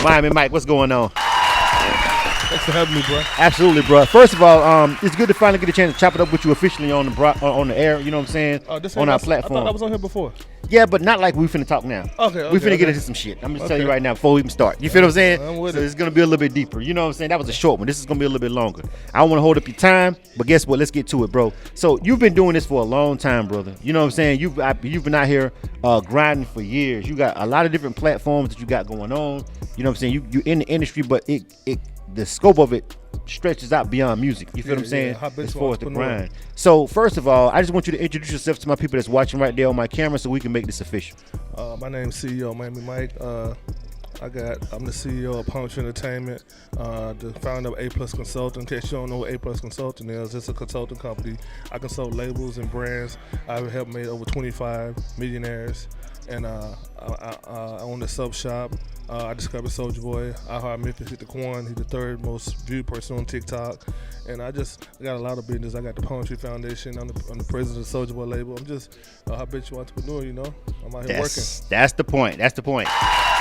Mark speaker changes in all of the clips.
Speaker 1: Miami Mike, what's going on?
Speaker 2: Thanks for having me, bro.
Speaker 1: Absolutely, bro. First of all, it's good to finally get a chance to chop it up with you officially on the air. You know what I'm saying? On our platform.
Speaker 2: I thought I was on here before.
Speaker 1: Yeah, but not like we finna talk now.
Speaker 2: Okay.
Speaker 1: We finna get into some shit. I'm just telling you right now before we even start. You feel what I'm saying?
Speaker 2: I'm with
Speaker 1: so
Speaker 2: it.
Speaker 1: It's gonna be a little bit deeper. You know what I'm saying? That was a short one. This is gonna be a little bit longer. I don't want to hold up your time, but guess what? Let's get to it, bro. So you've been doing this for a long time, brother. You know what I'm saying? You've been out here grinding for years. You got a lot of different platforms that you got going on. You know what I'm saying? You in the industry, but the scope of it stretches out beyond music. You feel what I'm saying? As far as the grind. So first of all, I just want you to introduce yourself to my people that's watching right there on my camera so we can make this official.
Speaker 2: My name's CEO Miami Mike. I'm the CEO of Punch Entertainment, the founder of A Plus Consulting. In case you don't know what A Plus Consulting is, it's a consulting company. I consult labels and brands. I've helped make over 25 millionaires. And I own the sub shop. I discovered Soulja Boy. I hired Memphis hit the Quan. He's the third most viewed person on TikTok. And I got a lot of business. I got the Poetry Foundation. I'm the president of the Soulja Boy label. I'm just a habitual entrepreneur, you know. I'm out here working.
Speaker 1: That's the point. That's the point.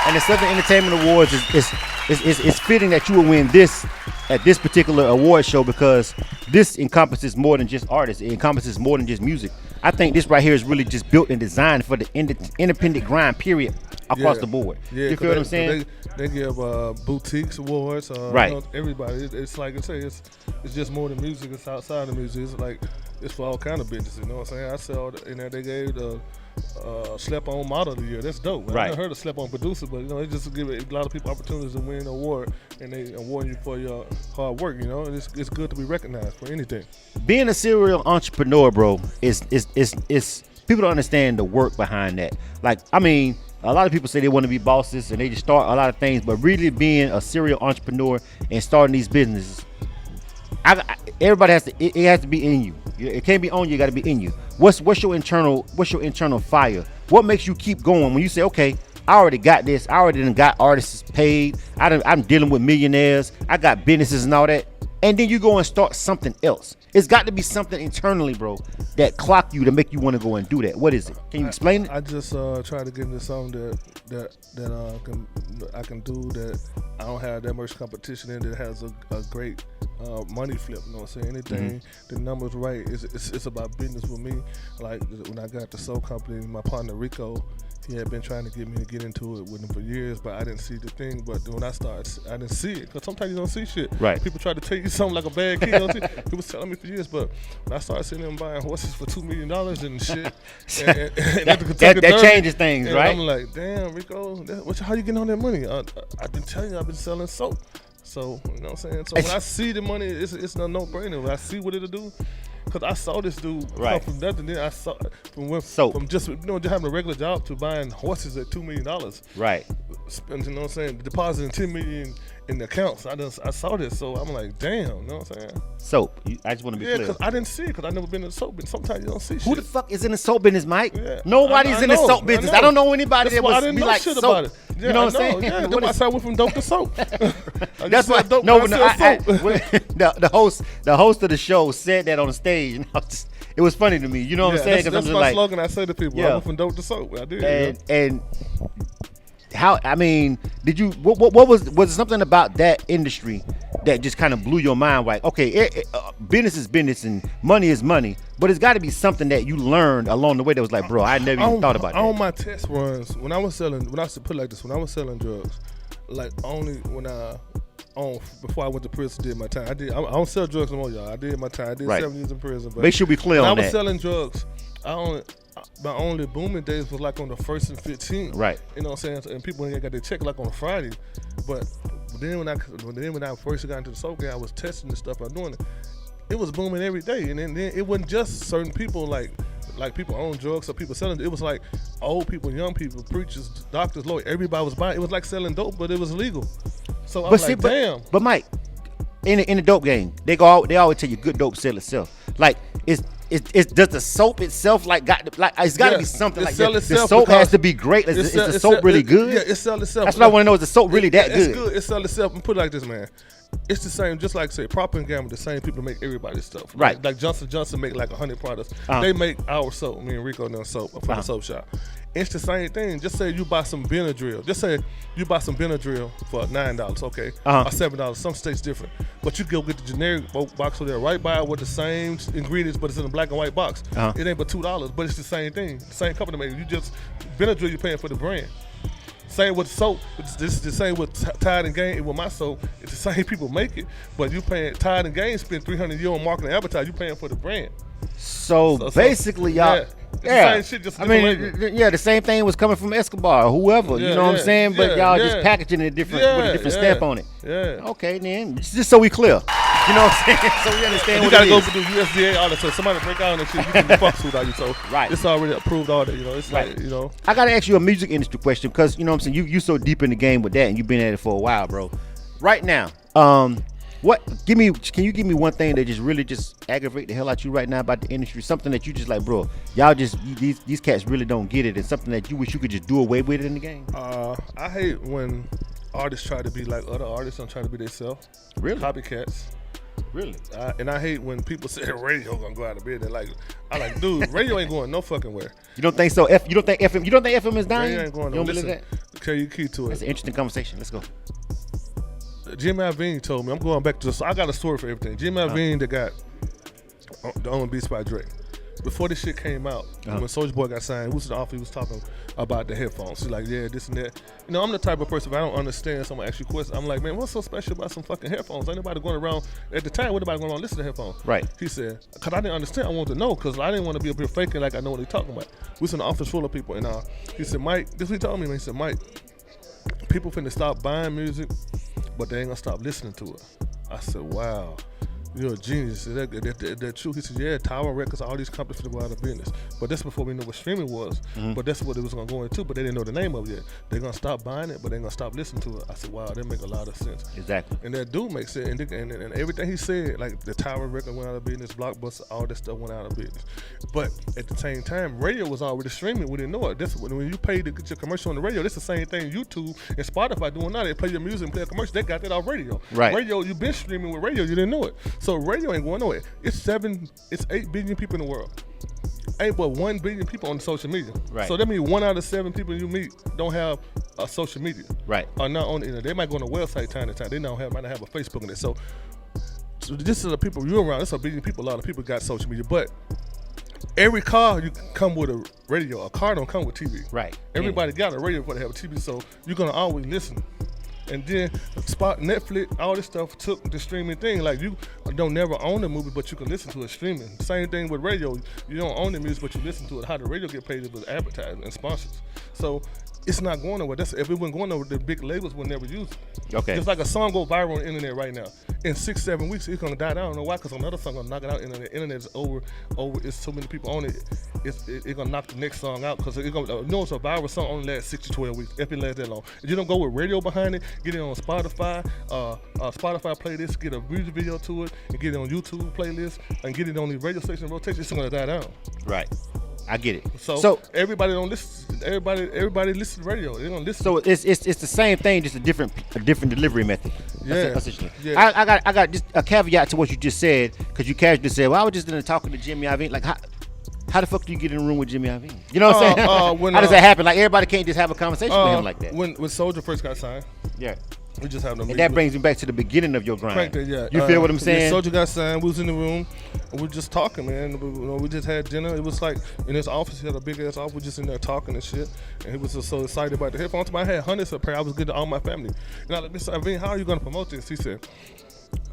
Speaker 1: And the Southern Entertainment Awards is fitting that you will win this at this particular award show because this encompasses more than just artists. It encompasses more than just music. I think this right here is really just built and designed for the independent grind period across the board.
Speaker 2: Yeah,
Speaker 1: you feel what I'm saying?
Speaker 2: They give boutiques awards.
Speaker 1: Right.
Speaker 2: You know, everybody. It's like I say, it's just more than music. It's outside of music. It's like it's for all kind of businesses. You know what I'm saying? I saw in there they gave the Slept On Model of the Year. That's dope.
Speaker 1: Right.
Speaker 2: I never heard of Slept On Producer, but you know, it just give a lot of people opportunities to win an award, and they award you for your hard work. You know, and it's good to be recognized for anything.
Speaker 1: Being a serial entrepreneur, bro, is people don't understand the work behind that. Like, I mean, a lot of people say they want to be bosses and they just start a lot of things, but really being a serial entrepreneur and starting these businesses, everybody has to. It has to be in you. It can't be on you. It got to be in you. What's your internal fire? What makes you keep going when you say, okay, I already got this. I already done got artists paid. I'm dealing with millionaires. I got businesses and all that. And then you go and start something else. It's got to be something internally, bro, that clock you to make you want to go and do that. What is it? Can you explain it?
Speaker 2: I just try to get into something that I can do that I don't have that much competition in. That has a great money flip. You know what I'm saying? Anything the numbers right. It's about business with me. Like when I got the soul company, my partner Rico. He had been trying to get me to get into it with him for years, but I didn't see the thing. But when I started, I didn't see it. Because sometimes you don't see shit.
Speaker 1: Right.
Speaker 2: People try to tell you something like a bad kid. You don't see. He was telling me for years, but when I started seeing them buying horses for $2 million and shit,
Speaker 1: that changes things, right?
Speaker 2: I'm like, damn, Rico, how you getting on that money? I've been telling you, I've been selling soap. So, you know what I'm saying? So when I see the money, it's a no-brainer. When I see what it'll do, because I saw this dude come from nothing. Then I saw from just just having a regular job to buying horses at $2 million.
Speaker 1: Right.
Speaker 2: You know what I'm saying? Depositing $10 million in the accounts. I saw this, so I'm like, damn. You know what I'm saying?
Speaker 1: Soap. I just want to be clear.
Speaker 2: Yeah, because I didn't see it because I never been in the soap business. Sometimes you don't see shit.
Speaker 1: Who the fuck is in the soap business, Mike?
Speaker 2: Yeah.
Speaker 1: Nobody's in the soap business. I don't know anybody that was be like
Speaker 2: shit
Speaker 1: soap.
Speaker 2: About it. Yeah,
Speaker 1: you know what I'm saying?
Speaker 2: Yeah, that's why I went from dope to soap.
Speaker 1: That's why. The host of the show said that on the stage, and it was funny to me. You know what I'm saying?
Speaker 2: That's my slogan. I say to people, I went from dope to soap. I did.
Speaker 1: And how? I mean, did you? What was there something about that industry that just kind of blew your mind? Like, okay, business is business and money is money, but it's got to be something that you learned along the way that was like, bro, I never even thought about that.
Speaker 2: On my test runs, when I was selling drugs, like only before I went to prison, did my time. I don't sell drugs no more, y'all. I did my time. I did 7 years in prison. But
Speaker 1: make sure we clear on that.
Speaker 2: When I was selling drugs, my only booming days was like on the 1st and 15th.
Speaker 1: Right.
Speaker 2: You know what I'm saying? And people ain't got their check like on a Friday. But then when I first got into the soap game, I was testing the stuff I was doing. It was booming every day. And then it wasn't just certain people like people on drugs or people selling. It was like old people, young people, preachers, doctors, lawyers. Everybody was buying. It was like selling dope, but it was legal. So I was like, damn.
Speaker 1: But Mike, in the dope game, they always tell you good dope sell itself. Like does the soap itself it's got to be something like that? The soap has to be great. Is the soap really good?
Speaker 2: Yeah, it sells itself.
Speaker 1: That's what I want to know. Is the soap really that good?
Speaker 2: It's good. It sells itself. And put it like this, man. It's the same, just like say Procter & Gamble, the same people make everybody's stuff.
Speaker 1: Right.
Speaker 2: Like Johnson & Johnson make like 100 products. They make our soap, me and Rico done soap for the soap shop. It's the same thing. Just say you buy some Benadryl. Just say you buy some Benadryl for $9, okay, or $7. Some states different, but you go get the generic box over there right by with the same ingredients, but it's in a black and white box. It ain't but $2, but it's the same thing. The same company made it. You just Benadryl, you're paying for the brand. Same with soap. This is the same with Tide and Gain. With my soap, it's the same people make it, but you paying Tide and Gain spend $300 a year on marketing and advertising. You paying for the brand.
Speaker 1: So basically, y'all.
Speaker 2: Yeah. The same shit, just
Speaker 1: the same thing was coming from Escobar or whoever. You know what I'm saying? But y'all just packaging it different with a different stamp on it.
Speaker 2: Yeah.
Speaker 1: Okay, then just so we clear. You know what I'm saying? So we understand
Speaker 2: you
Speaker 1: what it is.
Speaker 2: You gotta go through USDA audit. So somebody break out on that shit, you can be fucked with you. So it's already approved audit. You know, it's like, you know.
Speaker 1: I gotta ask you a music industry question because you know what I'm saying. You so deep in the game with that, and you've been at it for a while, bro. Right now, can you give me one thing that just really just aggravate the hell out you right now about the industry? Something that you just like, bro, y'all just these cats really don't get it, and something that you wish you could just do away with it in the game.
Speaker 2: I hate when artists try to be like other artists and try to be themselves.
Speaker 1: Really?
Speaker 2: Copycats.
Speaker 1: Really?
Speaker 2: And I hate when people say radio gonna go out of business. I like, dude, radio ain't going no fucking where.
Speaker 1: You don't think so? You don't think FM is dying?
Speaker 2: Radio ain't going
Speaker 1: you
Speaker 2: no.
Speaker 1: don't believe that?
Speaker 2: Okay, you key to it.
Speaker 1: That's an interesting conversation. Let's go.
Speaker 2: Jimmy Iovine told me, I'm going back to this. I got a story for everything. Jimmy Iovine that got the only Beats by Dre. Before this shit came out, when Soulja Boy got signed, he was in the office, he was talking about the headphones. He's like, yeah, this and that. You know, I'm the type of person, if I don't understand someone ask you questions, I'm like, man, what's so special about some fucking headphones? Ain't nobody going around, at the time, what nobody going around listen to headphones?
Speaker 1: Right.
Speaker 2: He said, because I didn't understand, I wanted to know, because I didn't want to be up here faking like I know what they're talking about. We was in the office full of people, and he said, Mike, this is what he told me, man. He said, Mike, people finna stop buying music, but they ain't gonna stop listening to it. I said, wow. You're a genius. That true. He said, yeah, Tower Records, all these companies finna go out of business. But that's before we know what streaming was. But that's what it was gonna go into, but they didn't know the name of it yet. They're gonna stop buying it, but they're gonna stop listening to it. I said, wow, that make a lot of sense.
Speaker 1: Exactly.
Speaker 2: And that do make sense. And everything he said, like the Tower Record went out of business, Blockbuster, all that stuff went out of business. But at the same time, radio was already streaming. We didn't know it. That's when you pay to get your commercial on the radio, that's the same thing YouTube and Spotify doing now. They play your music and play a commercial. They got that off radio.
Speaker 1: Right.
Speaker 2: Radio, you've been streaming with radio, you didn't know it. So radio ain't going nowhere. It's 8 billion people in the world. Ain't but 1 billion people on the social media.
Speaker 1: Right.
Speaker 2: So that means 1 out of 7 people you meet don't have a social media.
Speaker 1: Right.
Speaker 2: Or not on the internet. They might go on a website time to time. They might not have a Facebook in it. So this is the people you're around. It's a billion people. A lot of people got social media, but every car you come with a radio. A car don't come with TV.
Speaker 1: Right.
Speaker 2: Everybody got a radio before they have a TV, so you're gonna always listen. And then Netflix, all this stuff took the streaming thing. Like you don't never own a movie, but you can listen to it streaming. Same thing with radio. You don't own the music, but you listen to it. How the radio get paid is with advertising and sponsors. So it's not going nowhere. If it wasn't going nowhere, the big labels would never use it.
Speaker 1: Okay.
Speaker 2: Just like a song go viral on the internet right now. In 6-7 weeks, it's gonna die down. I don't know why, because another song gonna knock it out. The internet is over. It's so many people on it. It's gonna knock the next song out because it's gonna. It's a viral song only lasts 6 to 12 weeks. If it lasts that long, if you don't go with radio behind it, get it on Spotify, Spotify playlist, get a music video to it, and get it on YouTube playlist, and get it on the radio station rotation. It's gonna die down.
Speaker 1: Right. I get it.
Speaker 2: So everybody don't listen. Everybody listen to radio. They don't listen.
Speaker 1: So it's the same thing, just a different delivery method.
Speaker 2: Yeah.
Speaker 1: Essentially.
Speaker 2: Yeah.
Speaker 1: I got just a caveat to what you just said, because you casually said, well, I was just in there talking to Jimmy Iovine. Like how the fuck do you get in a room with Jimmy Iovine? You know what I'm saying? How does that happen? Like everybody can't just have a conversation with him like that.
Speaker 2: When Soulja first got signed.
Speaker 1: Yeah.
Speaker 2: We just have no.
Speaker 1: And that brings me back to the beginning of your grind.
Speaker 2: Yeah.
Speaker 1: You feel what I'm saying?
Speaker 2: Soulja got signed. We was in the room, and we were just talking, man. We just had dinner. It was like in his office. He had a big ass office. We just in there talking and shit. And he was just so excited about the headphones. I had hundreds of pair. I was getting to all my family. And I like, Mr. Iovine, how are you gonna promote this? He said,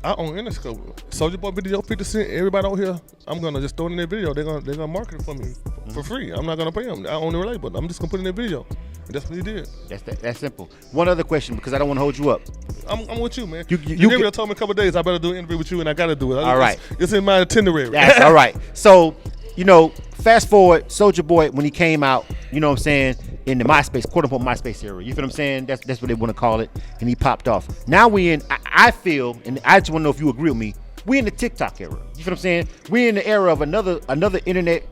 Speaker 2: I own Interscope. Soulja Boy video 50 cents. Everybody out here, I'm gonna just throw it in their video. They're gonna market it for me for free. I'm not gonna pay them. I own the label. I'm just gonna put it in their video. And that's what he did.
Speaker 1: That's simple. One other question, because I don't want to hold you up.
Speaker 2: I'm with you, man.
Speaker 1: You
Speaker 2: told me a couple of days I better do an interview with you, and I got to do it.
Speaker 1: All right.
Speaker 2: It's in my itinerary.
Speaker 1: That's all right. So, fast forward, Soulja Boy, when he came out, you know what I'm saying, in the MySpace, quote unquote MySpace era. You feel what I'm saying? That's what they want to call it. And he popped off. Now we in, I feel, and I just want to know if you agree with me, we in the TikTok era. You feel what I'm saying? We in the era of another internet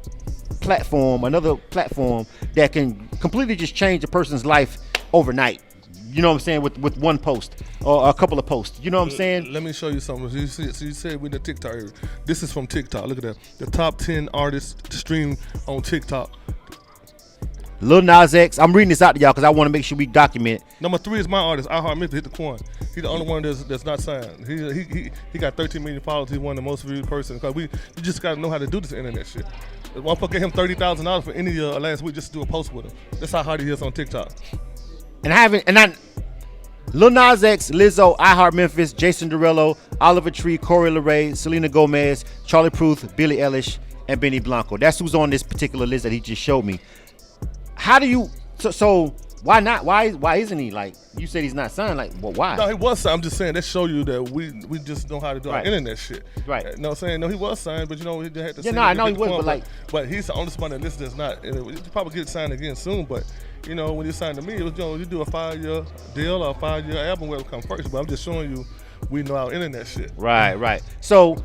Speaker 1: platform, another platform that can completely just change a person's life overnight. You know what I'm saying? With one post or a couple of posts. You know what I'm saying?
Speaker 2: Let me show you something. You said with the TikTok era. This is from TikTok. Look at that. The top 10 artists streamed on TikTok.
Speaker 1: Lil Nas X. I'm reading this out to y'all because I want to make sure we document.
Speaker 2: Number 3 is my artist, I Heart Memphis, hit the coin. He's the only one that's not signed. He got 13 million followers. He's one of the most viewed person. Cause you just gotta know how to do this internet shit. One fucker gave him $30,000 for any last week just to do a post with him. That's how hard he is on TikTok.
Speaker 1: Lil Nas X, Lizzo, I Heart Memphis, Jason Derulo, Oliver Tree, Corey LeRae, Selena Gomez, Charlie Puth, Billie Eilish, and Benny Blanco. That's who's on this particular list that he just showed me. How do you? So why not? Why isn't he? Like you said, he's not signed. Like, well, why?
Speaker 2: No, he was signed. I'm just saying that show you that we just know how to do our internet shit.
Speaker 1: Right.
Speaker 2: You know what I'm saying? No, he was signed, but you know he had to.
Speaker 1: Yeah, no, I know he was,
Speaker 2: but he's the only spot on that list that's not. And he'll probably get signed again soon, but. You know, when you signed to me, it was, you do a 5-year deal or a 5-year album, whatever come first. But I'm just showing you, we know our internet shit.
Speaker 1: Right. So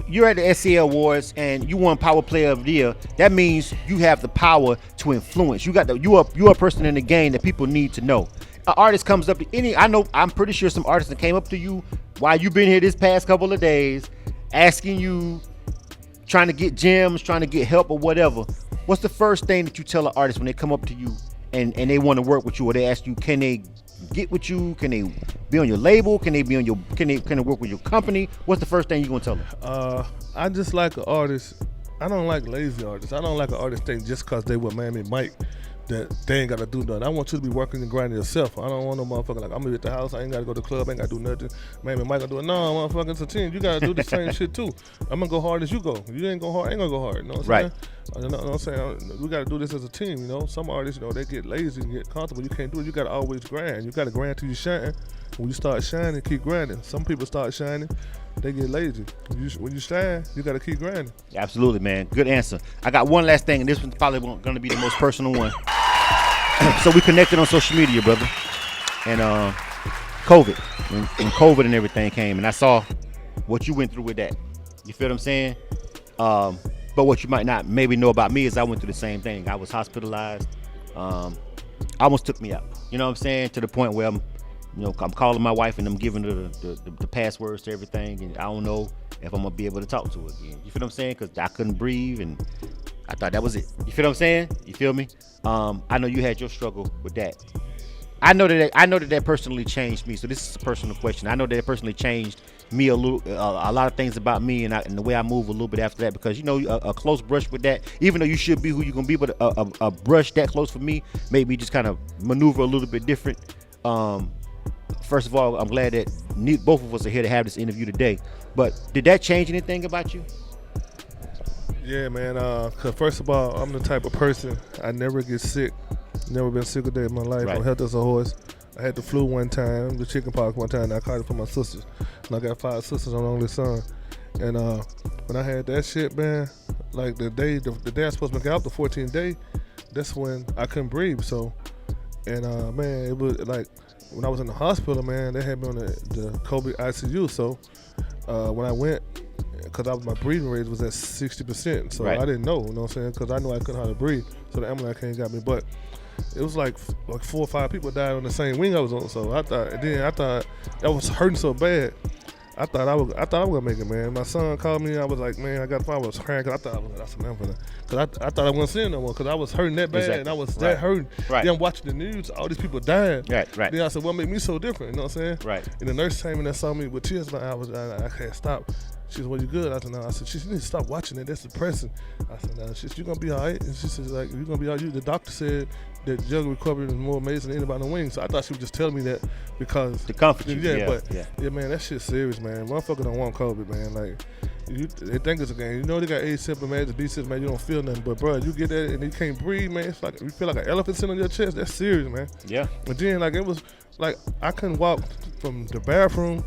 Speaker 1: you're at the SCA Awards and you won Power Player of the Year. That means you have the power to influence. You are a person in the game that people need to know. An artist comes up to I'm pretty sure some artists that came up to you while you've been here this past couple of days, asking you, trying to get gems, trying to get help or whatever. What's the first thing that you tell an artist when they come up to you? And they want to work with you, or they ask you, can they get with you? Can they be on your label? Can they be on your? Can they work with your company? What's the first thing you gonna tell them?
Speaker 2: I just like an artist. I don't like lazy artists. I don't like an artist think just because they with Miami Mike that they ain't gotta do nothing. I want you to be working and grinding yourself. I don't want no motherfucker like I'm gonna be at the house. I ain't gotta go to the club. I ain't gotta do nothing. Miami Mike gonna do it. No, motherfucker, it's a team. You gotta do the same shit too. I'm gonna go hard as you go. You ain't go hard. I ain't gonna go hard. You know what I'm saying? You know what I'm saying? We gotta do this as a team. You know, some artists, you know, they get lazy and get comfortable. You can't do it. You gotta always grind. You gotta grind till you shine. When you start shining, keep grinding. Some people start shining, they get lazy. When you shine, you gotta keep grinding.
Speaker 1: Absolutely, man. Good answer. I got one last thing, and this one's probably going to be the most personal one. So we connected on social media, brother, and COVID, when COVID and everything came, and I saw what you went through with that. You feel what I'm saying? But what you might not maybe know about me is I went through the same thing. I was hospitalized. Almost took me out. You know what I'm saying? To the point where I'm calling my wife and I'm giving her the passwords to everything, and I don't know if I'm gonna be able to talk to her again. You feel what I'm saying? Because I couldn't breathe, and I thought that was it. You feel what I'm saying? You feel me? I know you had your struggle with that. I know that personally changed me. So this is a personal question. I know that it personally changed me a lot of things about me and the way I move a little bit after that, because a close brush with that, even though you should be who you're gonna be, but a brush that close for me made me just kind of maneuver a little bit different. First of all, I'm glad that both of us are here to have this interview today. But did that change anything about you?
Speaker 2: Yeah, man. Cause first of all, I'm the type of person I never get sick. Never been sick a day in my life.
Speaker 1: Right.
Speaker 2: I'm healthy as a horse. I had the flu one time, the chicken pox one time. And I caught it from my sisters. And I got 5 sisters. I'm the only son. And when I had that shit, man, like the day I was supposed to make out the 14th day, that's when I couldn't breathe. So, and man, it was like when I was in the hospital, man, they had me on the COVID ICU. So when I went, because my breathing rate was at 60%, so
Speaker 1: right.
Speaker 2: I didn't know, you know what I'm saying? Because I knew I couldn't hardly breathe, so the ambulance came and got me. But it was like 4 or 5 people died on the same wing I was on. So I thought that was hurting so bad. I thought I was gonna make it, man. My son called me. I was like, man, I got. I was crying because I thought that's an ambulance. Because I thought I wasn't seeing no one because I was hurting that bad,
Speaker 1: exactly.
Speaker 2: and I was that hurting.
Speaker 1: Right.
Speaker 2: Then I'm watching the news, all these people dying.
Speaker 1: Right.
Speaker 2: Then I said, what made me so different? You know what I'm saying?
Speaker 1: Right.
Speaker 2: And the nurse came in and saw me with tears in my eyes. I can't stop. She said, well, you good? I said, no. I said, you need to stop watching it. That's depressing. I said, no. She said, you're going to be all right. And she said, like, you're going to be all right. The doctor said that drug recovery is more amazing than anybody on the wing. So I thought she was just telling me that because...
Speaker 1: To comfort you.
Speaker 2: Yeah, man, that shit's serious, man. Motherfucker don't want COVID, man. Like, they think it's a game. You know they got A symptomatic, B symptomatic, you don't feel nothing. But, bro, you get that and you can't breathe, man. It's like, you feel like an elephant sitting on your chest. That's serious, man.
Speaker 1: Yeah.
Speaker 2: But then, like, it was... Like, I couldn't walk from the bathroom...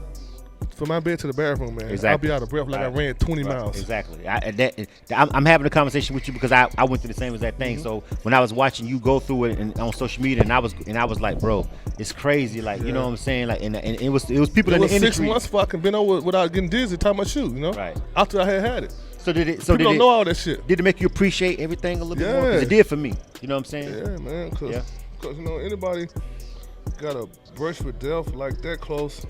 Speaker 2: From my bed to the bathroom, man.
Speaker 1: Exactly.
Speaker 2: I'll be out of breath like I ran 20 miles.
Speaker 1: Exactly. I'm having a conversation with you because I went through the same exact thing. Mm-hmm. So when I was watching you go through it and on social media, and I was like, bro, it's crazy. Like, you know what I'm saying? Like, and it was people in the industry. 6
Speaker 2: months before I can bend over without getting dizzy, tie my shoe. You know,
Speaker 1: right?
Speaker 2: After I had it.
Speaker 1: So
Speaker 2: people don't know all that shit.
Speaker 1: Did it make you appreciate everything a little bit more? Because it did for me. You know what I'm saying?
Speaker 2: Yeah, man. Because you know anybody got a brush with death like that close.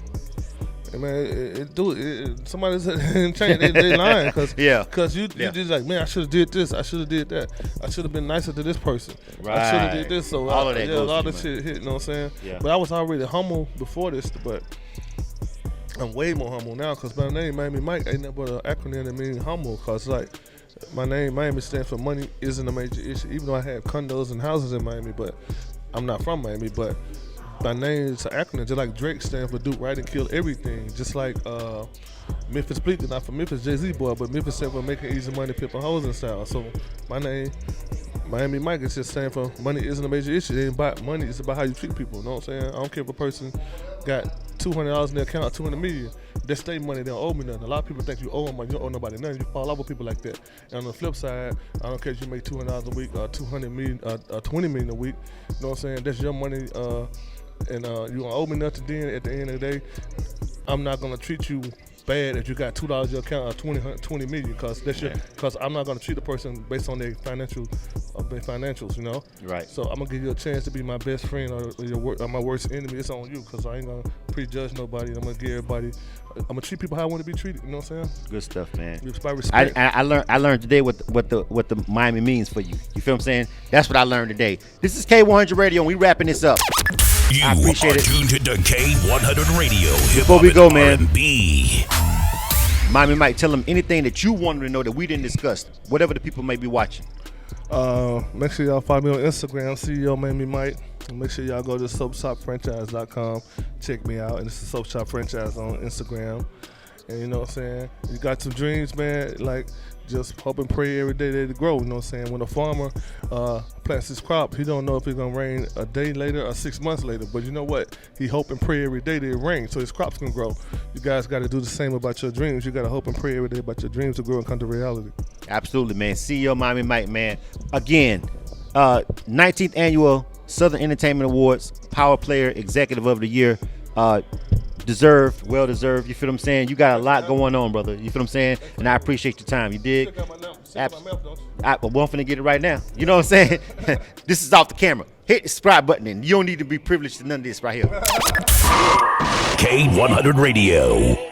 Speaker 2: And man, somebody's they lying because
Speaker 1: Yeah.
Speaker 2: you just like, man, I should have did this, I should have did that, I should have been nicer to this person,
Speaker 1: Right.
Speaker 2: I should have did this. So
Speaker 1: All of that
Speaker 2: a
Speaker 1: goes
Speaker 2: lot
Speaker 1: to
Speaker 2: of shit hit. You know what I'm saying?
Speaker 1: Yeah.
Speaker 2: But I was already humble before this, but I'm way more humble now because my name Miami Mike ain't nothing but an acronym that means humble. Cause like my name Miami stands for money isn't a major issue. Even though I have condos and houses in Miami, but I'm not from Miami. But my name is an acronym, just like Drake stands for Duke Right and Kill Everything. Just like Memphis Bleak, not from Memphis, Jay-Z boy, but Memphis stands for Making Easy Money, Pimpin' Hoes and Style. So my name, Miami Mike, is just saying for money isn't a major issue. It ain't about money, it's about how you treat people. You know what I'm saying? I don't care if a person got $200 in their account, $200 million. That's their money, they don't owe me nothing. A lot of people think you owe them money, you don't owe nobody nothing. You fall out with people like that. And on the flip side, I don't care if you make $200 a week or $200 million, $20 million a week. You know what I'm saying? That's your money. And you don't owe me nothing. Then at the end of the day, I'm not gonna treat you bad if you got $2 in your account or 20 million, because that's your, because I'm not gonna treat a person based on their financials, you know.
Speaker 1: Right.
Speaker 2: So I'm gonna give you a chance to be my best friend or my worst enemy. It's on you, because I ain't gonna prejudge nobody. I'm gonna give everybody. I'm gonna treat people how I want to be treated. You know what I'm saying?
Speaker 1: Good stuff, man.
Speaker 2: By respect.
Speaker 1: I learned today what the Miami means for you. You feel what I'm saying? That's what I learned today. This is K-100 Radio, and we wrapping this up.
Speaker 3: You
Speaker 1: I appreciate
Speaker 3: are
Speaker 1: it.
Speaker 3: tuned into K-100 Radio.
Speaker 1: Before we go, man,
Speaker 3: R&B.
Speaker 1: Miami Mike, tell them anything that you wanted to know that we didn't discuss, whatever the people may be watching.
Speaker 2: Make sure y'all follow me on Instagram, CEO Miami Mike. And make sure y'all go to soapshopfranchise.com. Check me out. And it's the Soap Shop Franchise on Instagram. And you know what I'm saying? You got some dreams, man. Like, just hope and pray every day they grow. You know what I'm saying? When a farmer plants his crop, he don't know if it's going to rain a day later or 6 months later. But you know what? He hope and pray every day that it rains so his crops can grow. You guys got to do the same about your dreams. You got to hope and pray every day about your dreams to grow and come to reality.
Speaker 1: Absolutely, man. CEO Miami Mike, man. Again, 19th Annual Southern Entertainment Awards, Power Player Executive of the Year. Deserved, well deserved. You feel what I'm saying? You got a lot going on, brother. You feel what I'm saying? And I appreciate your time. You dig?
Speaker 2: Well,
Speaker 1: I'm finna get it right now. You know what I'm saying? This is off the camera. Hit the subscribe button, and you don't need to be privileged to none of this right here.
Speaker 3: K-100 Radio.